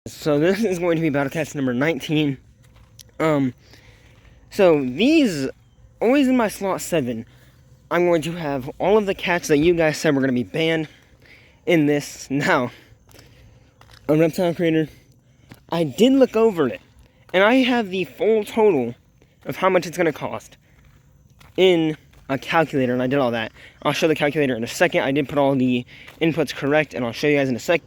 So this is going to be Battlecast number 19. So these, always in my slot 7, I'm going to have all of the cats that you guys said were going to be banned in this. Now, a Reptile Creator, I did look over it, and I have the full total of how much it's going to cost in a calculator, and I did all that. I'll show the calculator in a second. I did put all the inputs correct, and I'll show you guys in a sec.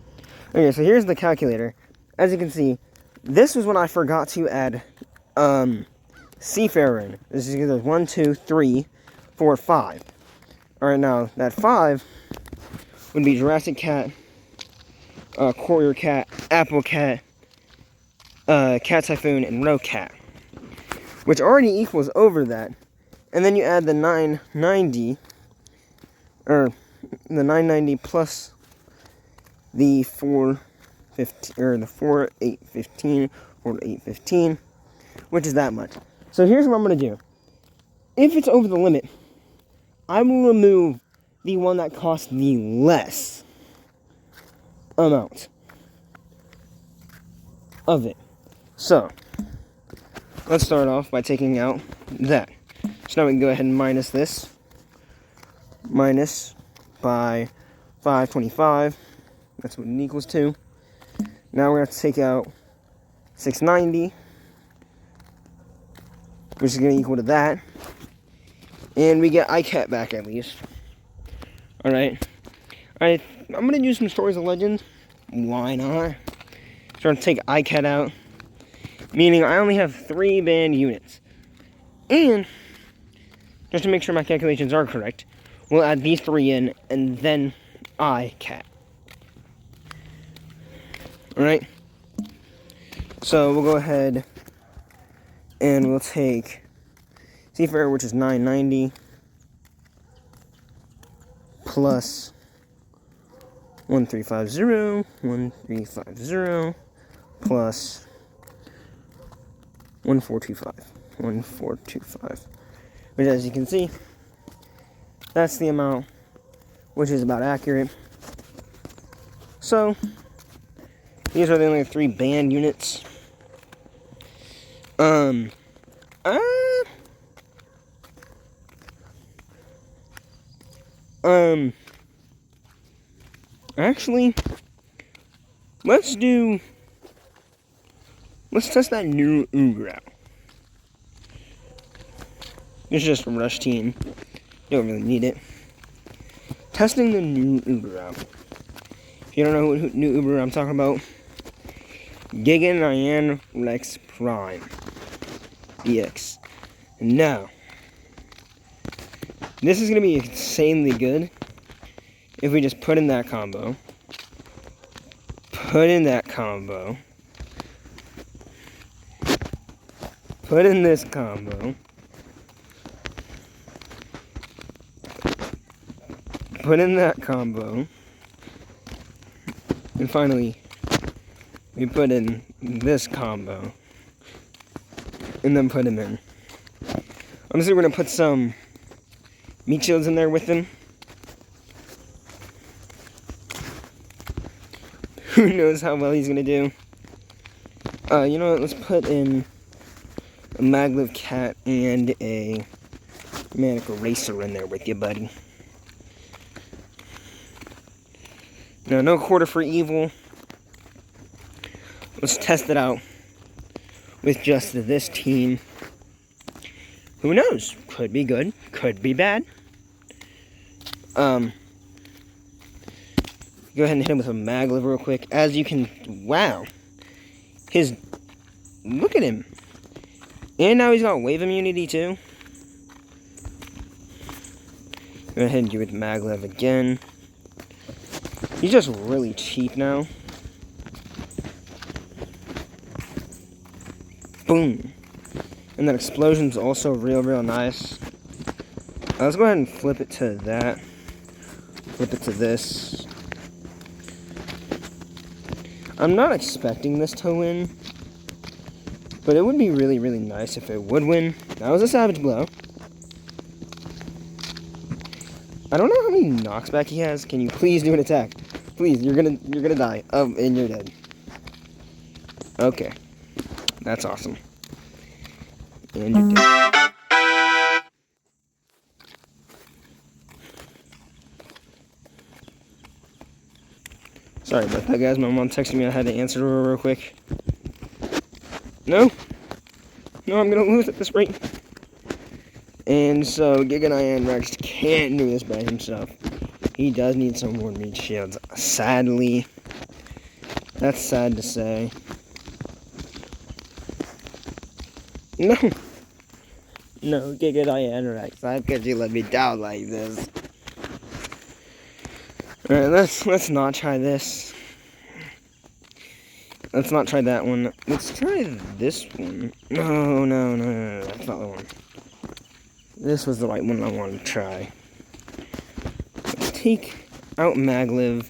Okay, so here's the calculator. As you can see, this was when I forgot to add Seafarer in. This is either 1, 2, 3, 4, 5. Alright, now, that 5 would be Jurassic Cat, Courier Cat, Apple Cat, Cat Typhoon, and Row Cat, which already equals over that. And then you add the 990, or the 990 plus the 4815, 4815, which is that much. So here's what I'm going to do. If it's over the limit, I will remove the one that costs the less amount of it. So, let's start off by taking out that. So now we can go ahead and minus this. Minus by 525. That's what it equals to. Now we're going to have to take out 690, which is going to equal to that. And we get iCat back at least. Alright. I'm going to do some Stories of Legends. Why not? So I'm going to take iCat out, meaning I only have 3 banned units. And, just to make sure my calculations are correct, we'll add these 3 in, and then iCat. Alright, so we'll go ahead and we'll take Seafarer, which is 990, plus 1350, plus 1425, which, as you can see, that's the amount, which is about accurate. So these are the only 3 banned units. Actually, let's test that new Uber out. It's just a rush team. Don't really need it. Testing the new Uber out. If you don't know what new Uber I'm talking about, Giga Nyan Rex Prime EX. Now, this is going to be insanely good if we just put in that combo. Put in that combo. Put in this combo. Put in that combo. And finally, we put in this combo. And then put him in. Honestly, we're going to put some meat shields in there with him. Who knows how well he's going to do. You know what? Let's put in a Maglev Cat and a Manic Eraser in there with you, buddy. Now, no Quarter for Evil. Let's test it out with just this team. Who knows? Could be good, could be bad. Go ahead and hit him with a Maglev real quick. As you can, wow. Look at him. And now he's got wave immunity too. Go ahead and do it with Maglev again. He's just really cheap now. Boom. And that explosion's also real nice. Let's go ahead and flip it to that. Flip it to this. I'm not expecting this to win, but it would be really nice if it would win. That was a Savage Blow. I don't know how many knocks back he has. Can you please do an attack? Please, you're gonna die. And you're dead. Okay. That's awesome. And you did. Sorry about that, guys. My mom texted me. I had to answer her real quick. No. No, I'm going to lose at this rate. And so, Giganite and Rex can't do this by himself. He does need some more meat shields. Sadly. That's sad to say. No. No, Giganite and Rex. How could you let me down like this? Alright, let's not try this. Let's not try that one. Let's try this one. No. That's not the one. This was the right one I wanted to try. Let's take out Maglev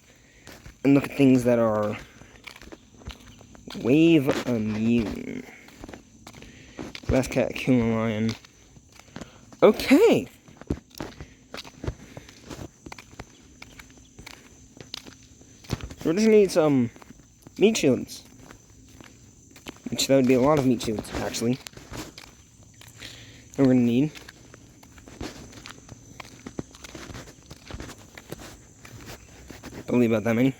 and look at things that are wave immune. Glass Cat, Killer Lion. Okay. So we're just gonna need some meat shields. Which that would be a lot of meat shields, actually. And we're gonna need don't leave about that many.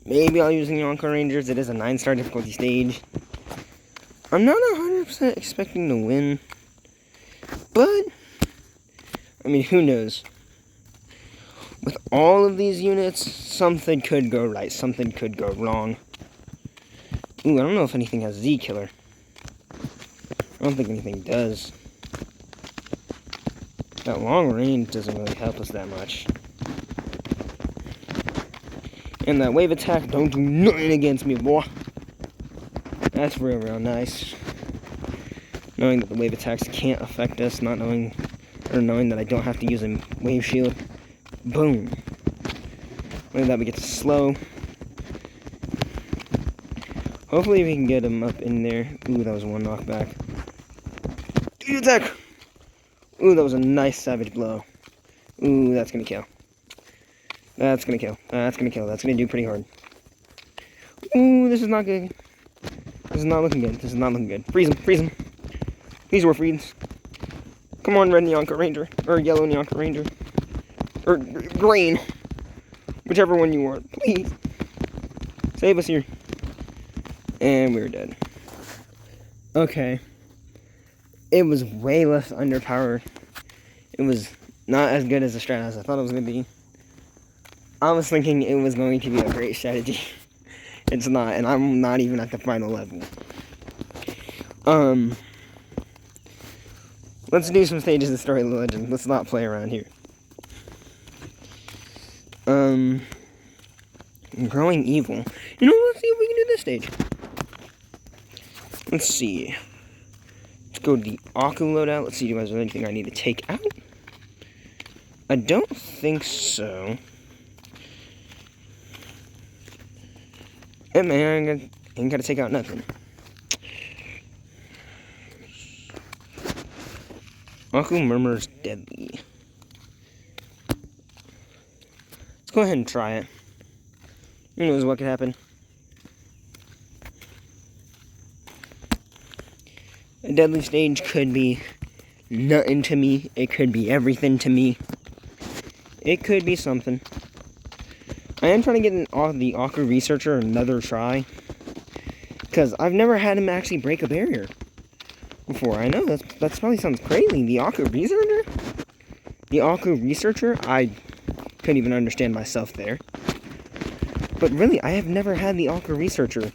Maybe I'll use the Yonka Rangers. It is a 9-star difficulty stage. I'm not 100% expecting to win. But, I mean, who knows? With all of these units, something could go right. Something could go wrong. Ooh, I don't know if anything has Z-Killer. I don't think anything does. That long range doesn't really help us that much. And that wave attack don't do nothing against me, boy. That's real nice. Knowing that the wave attacks can't affect us, not knowing, or knowing that I don't have to use a wave shield. Boom. Look at that, we get to slow. Hopefully we can get him up in there. Ooh, that was one knockback. Dude, attack! Ooh, that was a nice savage blow. Ooh, that's gonna kill. That's gonna kill. That's gonna kill. That's gonna do pretty hard. Ooh, this is not good. This is not looking good. This is not looking good. Freeze him. Freeze him. These were freeze. Come on, red Yonka Ranger. Or yellow Yonka Ranger. Or green. Whichever one you want. Please. Save us here. And we're dead. Okay. It was way less underpowered. It was not as good as the strat as I thought it was going to be. I was thinking it was going to be a great strategy. It's not, and I'm not even at the final level. Let's do some stages of Story of the Legend. Let's not play around here. Growing Evil. You know, let's see if we can do this stage. Let's see. Let's go to the Aku loadout. Let's see, is there anything I need to take out? I don't think so. Yeah, man, I ain't gotta take out nothing. Aku Murmur's deadly. Let's go ahead and try it. Who knows what could happen. A deadly stage could be nothing to me. It could be everything to me. It could be something. I am trying to get the Aku Researcher another try. Because I've never had him actually break a barrier before. I know, that probably sounds crazy. The Aku Researcher? The Aku Researcher? I couldn't even understand myself there. But really, I have never had the Aku Researcher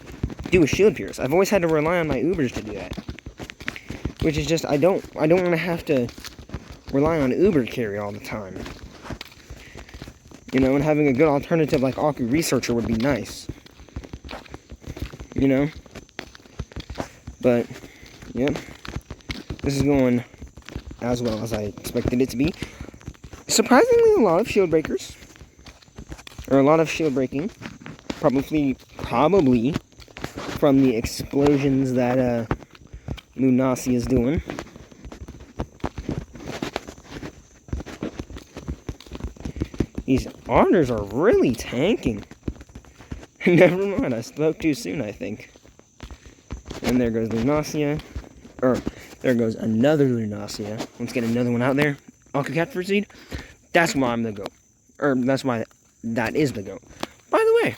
do a shield pierce. I've always had to rely on my Ubers to do that. Which is just, I don't want to have to rely on Uber carry all the time. You know, and having a good alternative like Aku Researcher would be nice. You know? But, yep. This is going as well as I expected it to be. Surprisingly, a lot of shield breakers. Or a lot of shield breaking. Probably from the explosions that, Lunasi is doing. These honors are really tanking. Never mind, I spoke too soon, I think. And there goes Lunacia. Or, there goes another Lunacia. Let's get another one out there. Aqua Cat for seed. That's why I'm the GOAT. Or, that's why that is the GOAT. By the way,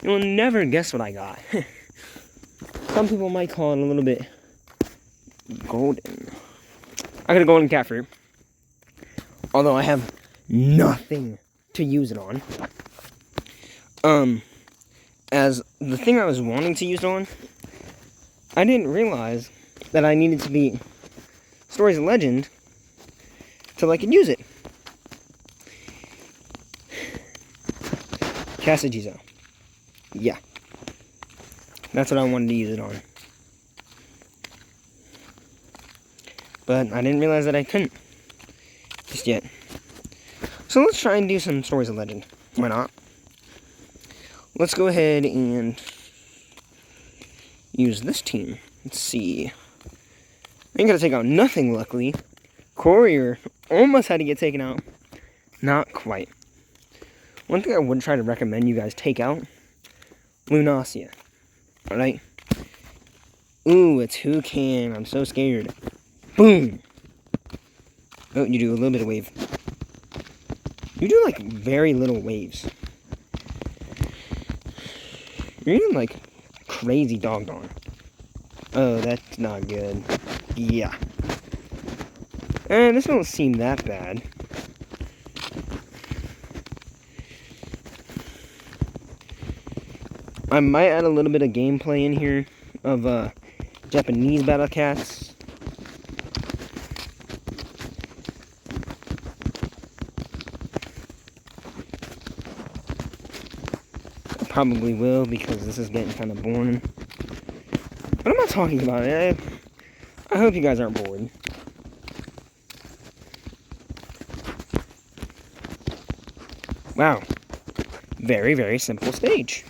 you'll never guess what I got. Some people might call it a little bit golden. I got a golden cat fruit. Although I have nothing to use it on. As the thing I was wanting to use it on, I didn't realize that I needed to be Stories of Legend till I could use it. Casagizo. Yeah. That's what I wanted to use it on. But I didn't realize that I couldn't just yet. So let's try and do some Stories of Legend. Why not? Let's go ahead and use this team. Let's see. I ain't gonna take out nothing, luckily. Courier almost had to get taken out. Not quite. One thing I would try to recommend you guys take out, Lunacia. Alright? Ooh, a toucan. I'm so scared. Boom! Oh, you do a little bit of wave. You do, like, very little waves. You're eating, like, crazy doggone. Oh, that's not good. Yeah. This don't seem that bad. I might add a little bit of gameplay in here of, Japanese battle cats. I probably will, because this is getting kind of boring. But I'm not talking about it. I hope you guys aren't bored. Wow. Very, very simple stage.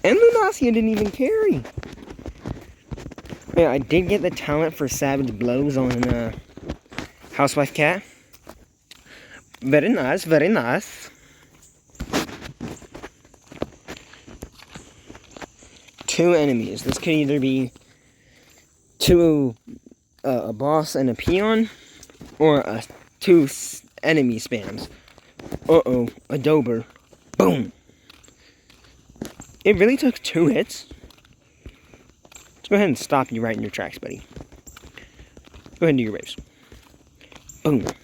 And Lunacia didn't even carry. Yeah, I did get the talent for Savage Blows on Housewife Cat. Very nice, very nice. Two enemies. This could either be a boss and a peon, or two enemy spams. Uh-oh, a Dober. Boom. It really took 2 hits. Let's go ahead and stop you right in your tracks, buddy. Go ahead and do your waves. Boom. Let's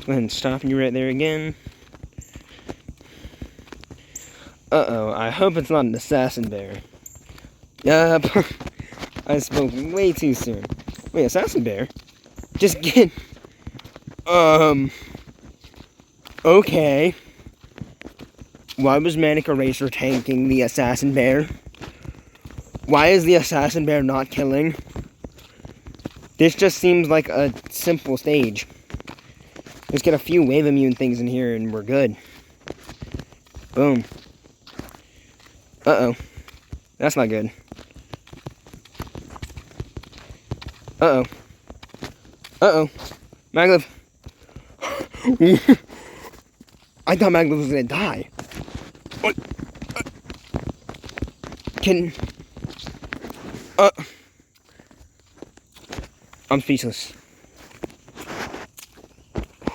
go ahead and stop you right there again. Uh-oh, I hope it's not an assassin bear. Yup. I spoke way too soon. Wait, assassin bear? Just get... Okay. Why was Manic Eraser tanking the assassin bear? Why is the assassin bear not killing? This just seems like a simple stage. Let's get a few wave immune things in here and we're good. Boom. Uh-oh. That's not good. Uh-oh. Uh-oh. Maglev. I thought Maglev was gonna die. What? I'm speechless.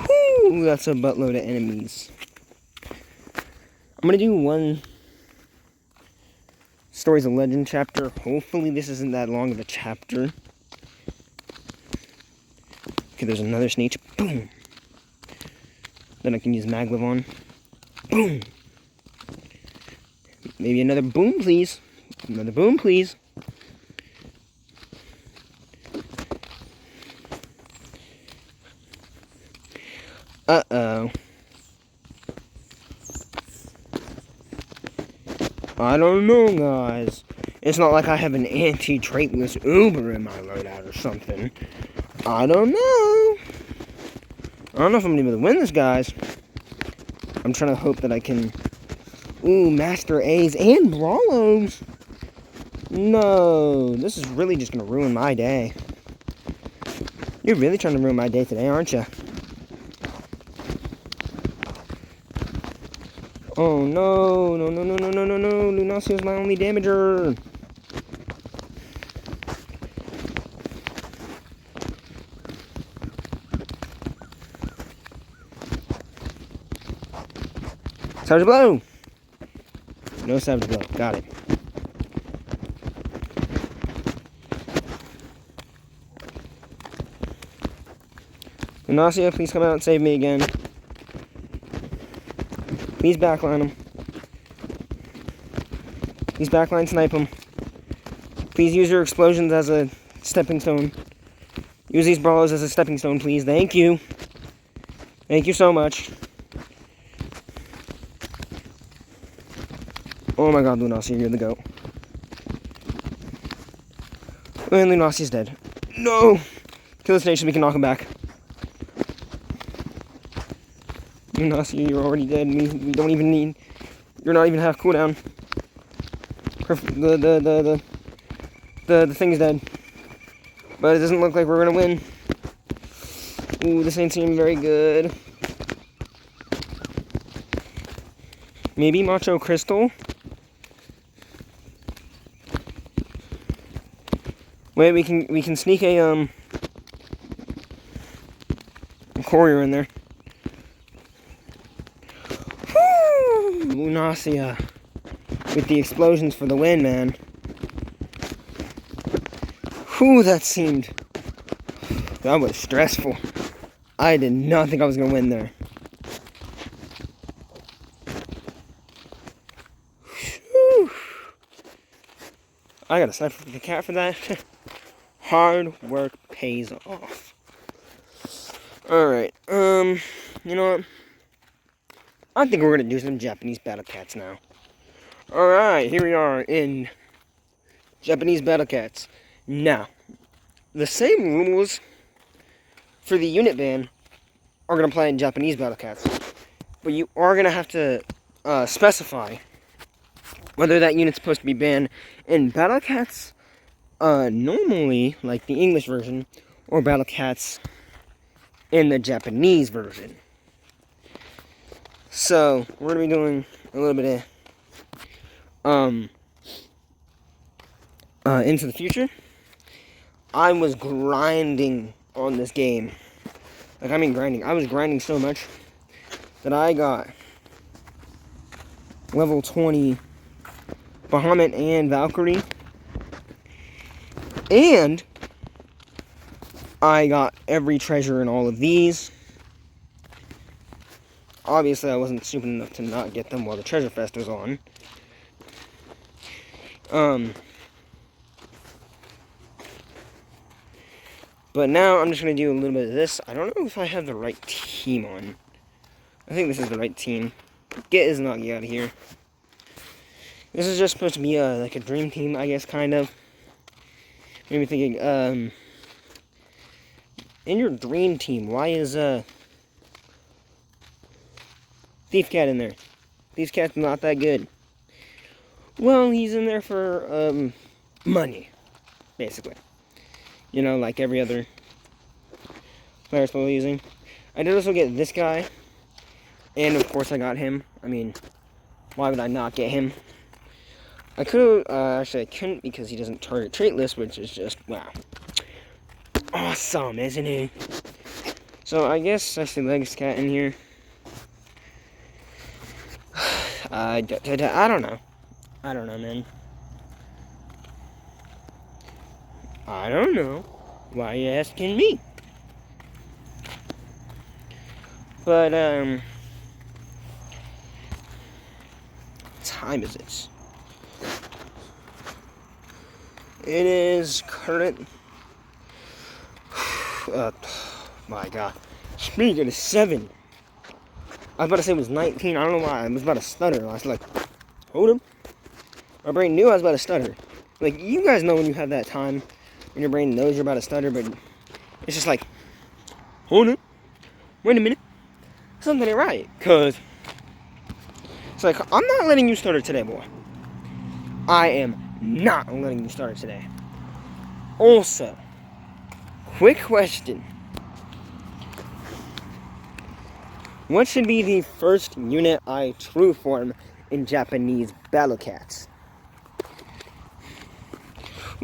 Whew, that's a buttload of enemies. I'm gonna do one Stories of Legend chapter. Hopefully this isn't that long of a chapter. Okay, there's another snake. Boom. Then I can use Maglev on. Boom. Maybe another boom, please. Another boom, please. Uh-oh. I don't know, guys. It's not like I have an anti-traitless Uber in my loadout or something. I don't know. I don't know if I'm going to be able to win this, guys. I'm trying to hope that I can... Ooh, Master A's and Brawlos. No, this is really just going to ruin my day. You're really trying to ruin my day today, aren't you? Oh no, no, no, no, no, no, no, no. Lunacio is my only damager. Savage blow. No savage blow. Got it. Lunacio, please come out and save me again. Please backline him. Please backline snipe him. Please use your explosions as a stepping stone. Use these brawlers as a stepping stone, please. Thank you. Thank you so much. Oh my god, Lunacio, you're the GOAT. And Lunacio's dead. No! Kill this nation, we can knock him back. Lunacio, you're already dead. We don't even need... You're not even half cooldown. The thing's dead. But it doesn't look like we're gonna win. Ooh, this ain't seeming very good. Maybe Macho Crystal? Wait, we can sneak a courier in there. Woo! Lunacia with the explosions for the win, man. Whew, that was stressful. I did not think I was gonna win there. Whew. I got a snipe for the cat for that. Hard work pays off. Alright, you know what? I think we're gonna do some Japanese battle cats now. Alright, here we are in Japanese battle cats. Now, the same rules for the unit ban are gonna apply in Japanese battle cats. But you are gonna have to specify whether that unit's supposed to be banned in battle cats normally, like the English version, or battle cats in the Japanese version. So we're gonna be doing a little bit of Into the Future. I was grinding on this game. Like, I mean grinding. I was grinding so much that I got level 20 Bahamut and Valkyrie. And I got every treasure in all of these. Obviously, I wasn't stupid enough to not get them while the Treasure Fest was on. But now I'm just going to do a little bit of this. I don't know if I have the right team on. I think this is the right team. Get Izanagi out of here. This is just supposed to be like a dream team, I guess, kind of. Maybe thinking, in your dream team, why is Thief Cat in there? Thief Cat's not that good. Well, he's in there for money, basically. You know, like every other player supposed to be using. I did also get this guy, and of course I got him. I mean, why would I not get him? I could actually I couldn't because he doesn't target trait list, which is just wow, awesome, isn't he? So I guess I see Legs Cat in here. I don't know. I don't know, man. I don't know. Why are you asking me? But, what time is it? It is current... my god. Speaking of 7. I was about to say it was 19. I don't know why. I was about to stutter. I was like, hold up. My brain knew I was about to stutter. Like, you guys know when you have that time when your brain knows you're about to stutter, but it's just like, hold up. Wait a minute. Something ain't right. Because it's like, I'm not letting you stutter today, boy. I am not letting you stutter today. Also, quick question. What should be the first unit I true form in Japanese Battle Cats?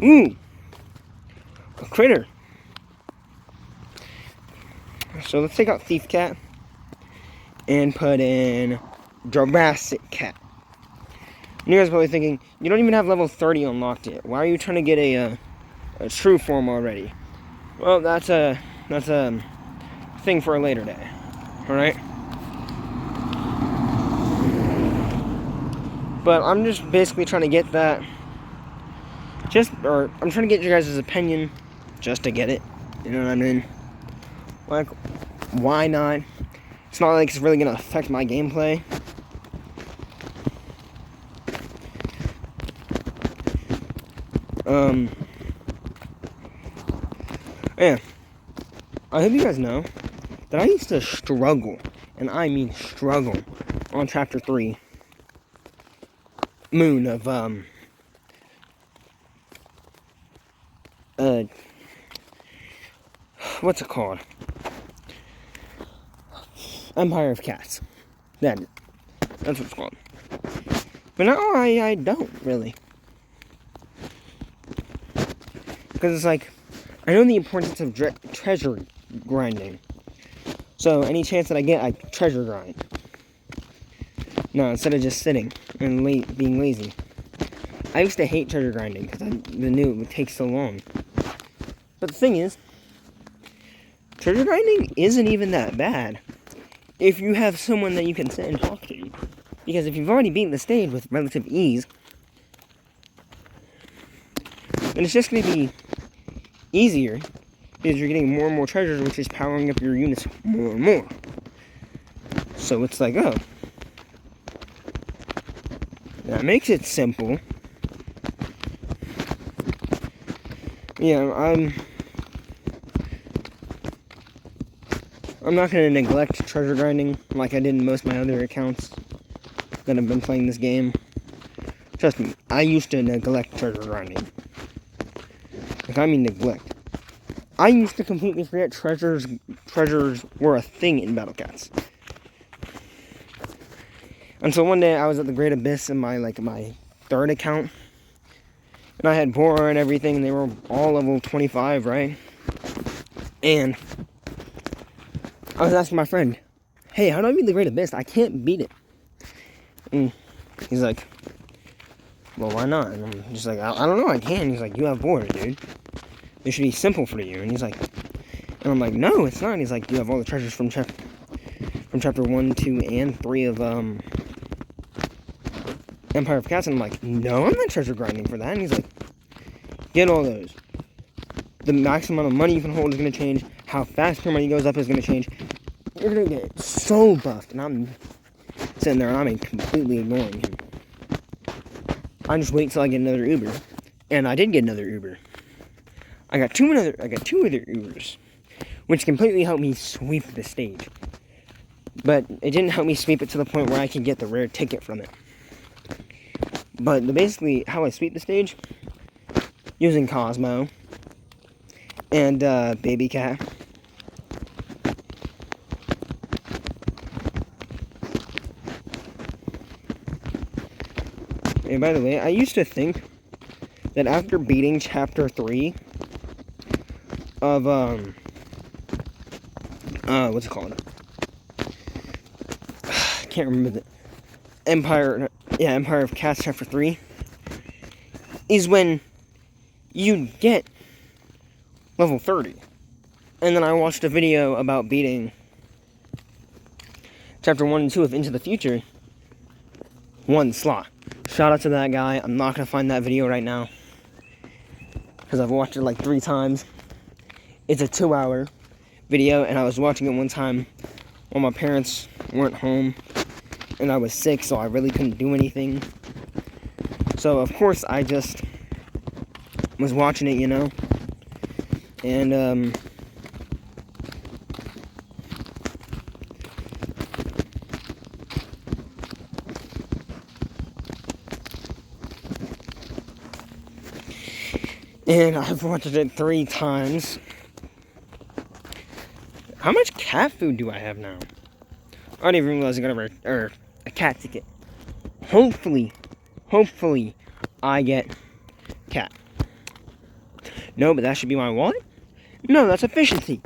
Ooh, a critter. So let's take out Thief Cat and put in Jurassic Cat. And you guys are probably thinking, you don't even have level 30 unlocked yet. Why are you trying to get a true form already? Well, that's a thing for a later day. All right. But I'm just basically trying to get that. I'm trying to get your guys' opinion, just to get it. You know what I mean? Like, why not? It's not like it's really gonna affect my gameplay. Yeah. I hope you guys know that I used to struggle, and I mean struggle, on Chapter 3, Moon of, what's it called? Empire of Cats. That's what it's called. But now I don't, really. Because it's like, I know the importance of treasure grinding. So, any chance that I get, I treasure grind. No, instead of just sitting and being lazy. I used to hate treasure grinding because I knew it would take so long. But the thing is, treasure grinding isn't even that bad if you have someone that you can sit and talk to. Because if you've already beaten the stage with relative ease, then it's just going to be easier because you're getting more and more treasures, which is powering up your units more and more. So it's like, oh, that makes it simple. Yeah, I'm not going to neglect treasure grinding like I did in most of my other accounts that have been playing this game. Trust me, I used to neglect treasure grinding. Like, I mean neglect. I used to completely forget treasures were a thing in Battle Cats. Until one day I was at the Great Abyss in my third account. And I had Bora and everything, and they were all level 25, right? And I was asking my friend, hey, how do I beat the Great Abyss? I can't beat it. And he's like, well, why not? And I'm just like, I don't know, I can. He's like, you have Bora, dude. It should be simple for you. And he's like, and I'm like, no, it's not. And he's like, you have all the treasures from chapter 1, 2, and 3 of Empire of Cats. And I'm like, no, I'm not treasure grinding for that. And he's like, get all those. The maximum amount of money you can hold is going to change. How fast your money goes up is going to change. You're going to get so buffed. And I'm sitting there and I'm completely ignoring him. I just wait till I get another Uber. And I did get another Uber. I got two other Ubers, which completely helped me sweep the stage. But it didn't help me sweep it to the point where I could get the rare ticket from it. But basically, how I sweep the stage, using Cosmo and Baby Cat. And by the way, I used to think that after beating Chapter 3 of, what's it called? I can't remember the Empire of Cats Chapter 3 is when you get level 30. And then I watched a video about beating Chapter 1 and 2 of Into the Future. One slot. Shout out to that guy. I'm not going to find that video right now, because I've watched it like 3 times. It's a 2-hour video, and I was watching it one time while my parents weren't home, and I was sick, so I really couldn't do anything. So, of course, I just was watching it, you know, and, I've watched it 3 times. How much cat food do I have now? I didn't even realize I got a cat ticket. Hopefully, I get cat. No, but that should be my wallet? No, that's efficiency.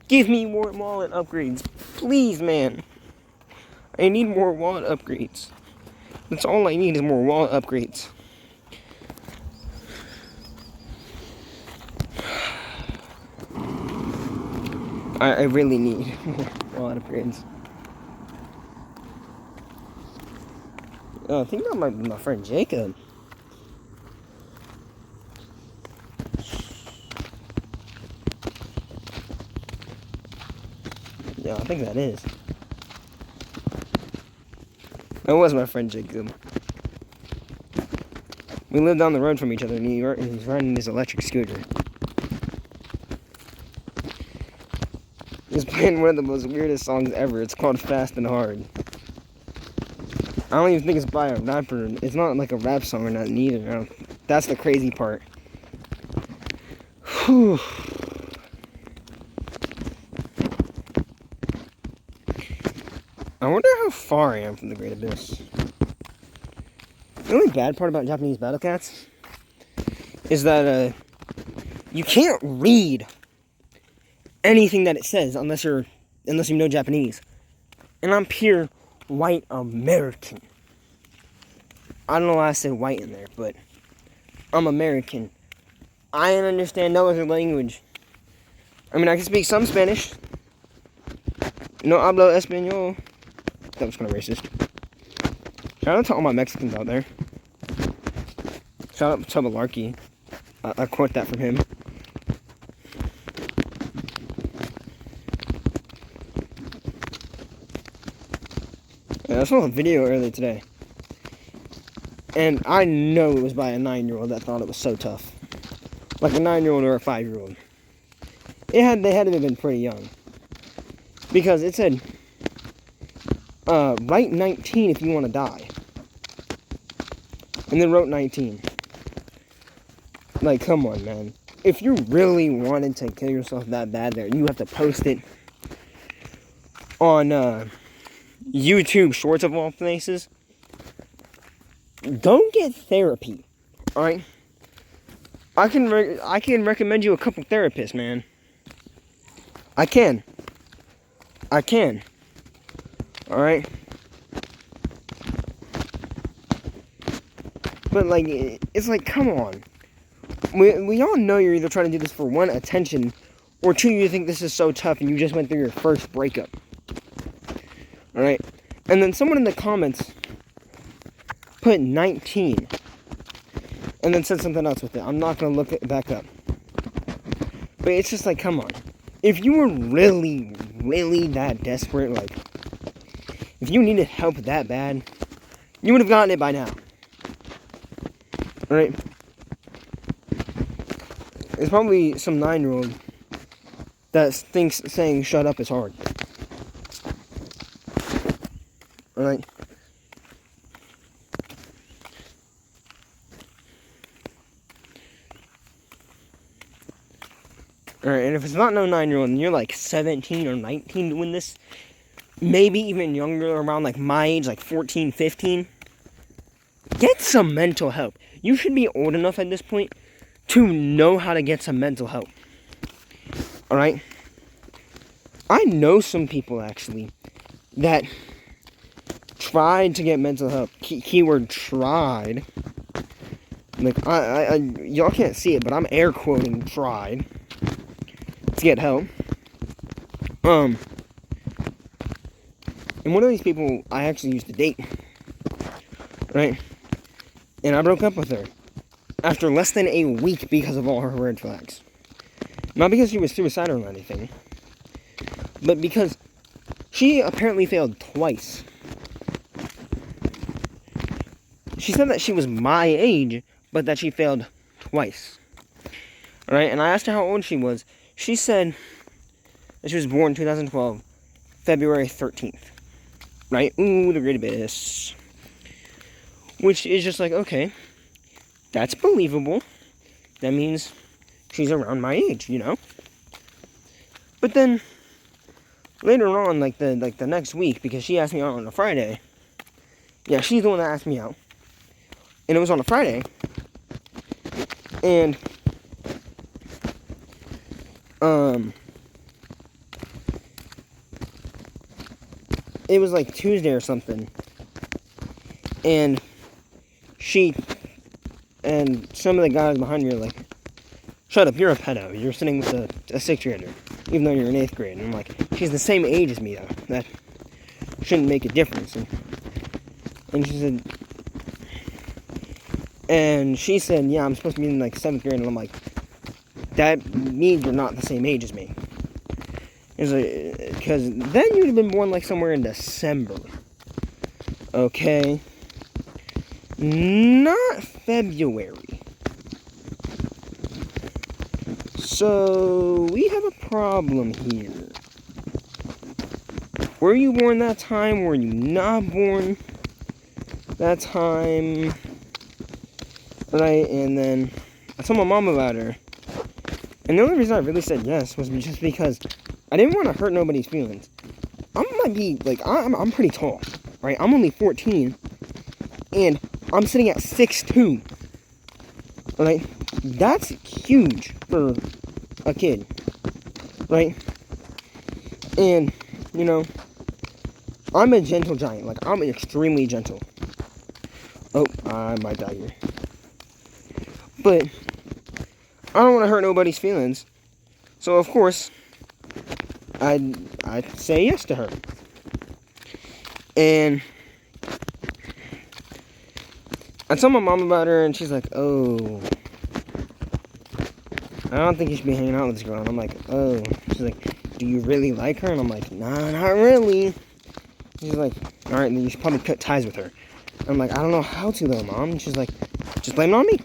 Give me more wallet upgrades. Please, man. I need more wallet upgrades. That's all I need is more wallet upgrades. I really need more wallet upgrades. Oh, I think that might be my friend Jacob. Yeah, I think that is. That was my friend Jacob. We live down the road from each other in New York, and he's riding his electric scooter. He's playing one of the most weirdest songs ever. It's called Fast and Hard. I don't even think it's by a rapper. It's not like a rap song or nothing either. That's the crazy part. Whew. I wonder how far I am from the Great Abyss. The only bad part about Japanese battle cats is that you can't read anything that it says unless you know Japanese. And I'm pure white American. I don't know why I said white in there, but I'm American. I understand no other language. I mean, I can speak some Spanish. No hablo español. That was kind of racist. Shout out to all my Mexicans out there. Shout out to Malarkey. I quote that from him. Yeah, I saw a video earlier today. And I know it was by a 9-year-old that thought it was so tough. Like a 9-year-old or a 5-year-old. They had to have been pretty young. Because it said, write 19 if you want to die. And then wrote 19. Like, come on, man. If you really wanted to kill yourself that bad there, you have to post it on YouTube Shorts of all places. Don't get therapy, alright? I can recommend you a couple therapists, man. I can. Alright? But, like, it's like, come on. We all know you're either trying to do this for, one, attention, or two, you think this is so tough and you just went through your first breakup. Alright? And then someone in the comments put 19. And then said something else with it. I'm not going to look it back up. But it's just like, come on. If you were really, really that desperate, like, if you needed help that bad, you would have gotten it by now. Alright? There's probably some 9-year-old that thinks saying shut up is hard. Alright? Alright, and if it's not no 9-year-old and you're like 17 or 19 doing this, maybe even younger, around like my age, like 14, 15, get some mental help. You should be old enough at this point to know how to get some mental help. Alright? I know some people, actually, that tried to get mental help. Keyword tried. Like, y'all can't see it, but I'm air quoting tried to get help. And one of these people I actually used to date. Right? And I broke up with her after less than a week because of all her red flags. Not because she was suicidal or anything, but because she apparently failed twice. She said that she was my age, but that she failed twice. Alright, and I asked her how old she was. She said that she was born 2012, February 13th. Right? Ooh, the Great Abyss. Which is just like, okay, that's believable. That means she's around my age, you know? But then, later on, like the next week, because she asked me out on a Friday. Yeah, she's the one that asked me out. And it was on a Friday. And, it was like Tuesday or something. And some of the guys behind me are like, shut up, you're a pedo. You're sitting with a 6th grader, even though you're in 8th grade. And I'm like, she's the same age as me, though. That shouldn't make a difference. And she said, yeah, I'm supposed to be in like 7th grade. And I'm like, that means you're not the same age as me. Because then you'd have been born like somewhere in December. Okay? Not February. So, we have a problem here. Were you born that time? Were you not born that time? Right, and then I told my mom about her. And the only reason I really said yes was just because I didn't want to hurt nobody's feelings. I'm pretty tall, right? I'm only 14, and I'm sitting at 6'2", right? That's huge for a kid, right? And, you know, I'm a gentle giant. Like, I'm extremely gentle. Oh, I might die here. But I don't want to hurt nobody's feelings. So, of course, I'd say yes to her. And I told my mom about her, and she's like, oh, I don't think you should be hanging out with this girl. And I'm like, oh. She's like, do you really like her? And I'm like, nah, not really. She's like, alright, then you should probably cut ties with her. And I'm like, I don't know how to though, Mom. And she's like, just blame it on me.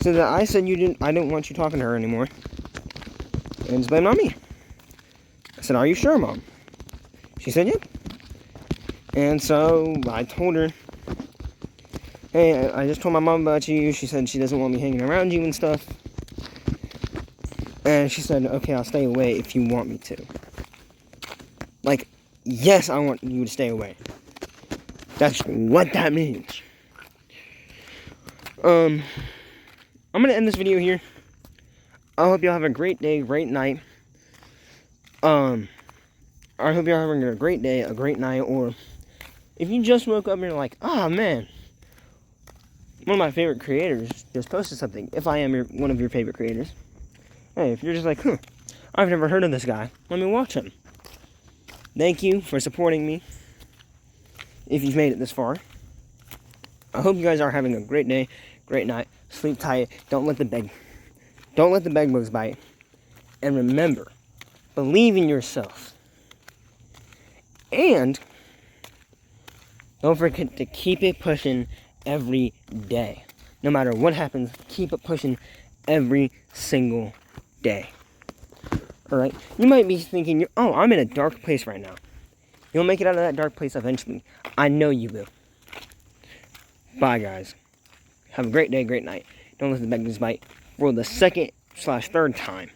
So that I said I didn't want you talking to her anymore. And just blame it on me. I said, are you sure, Mom? She said, yeah. And so I told her, hey, I just told my mom about you. She said she doesn't want me hanging around you and stuff. And she said, okay, I'll stay away if you want me to. Like, yes, I want you to stay away. That's what that means. I'm going to end this video here. I hope y'all have a great day, great night. I hope you're having a great day, a great night, or if you just woke up and you're like, oh man, one of my favorite creators just posted something. If I am one of your favorite creators. Hey, if you're just like, I've never heard of this guy, let me watch him. Thank you for supporting me, if you've made it this far. I hope you guys are having a great day, great night. Sleep tight. Don't let the bed bugs bite. And remember, believe in yourself. And don't forget to keep it pushing every day. No matter what happens, keep it pushing every single day. Alright? You might be thinking, oh, I'm in a dark place right now. You'll make it out of that dark place eventually. I know you will. Bye, guys. Have a great day, great night. Don't let the bugs bite for the 2nd/3rd time.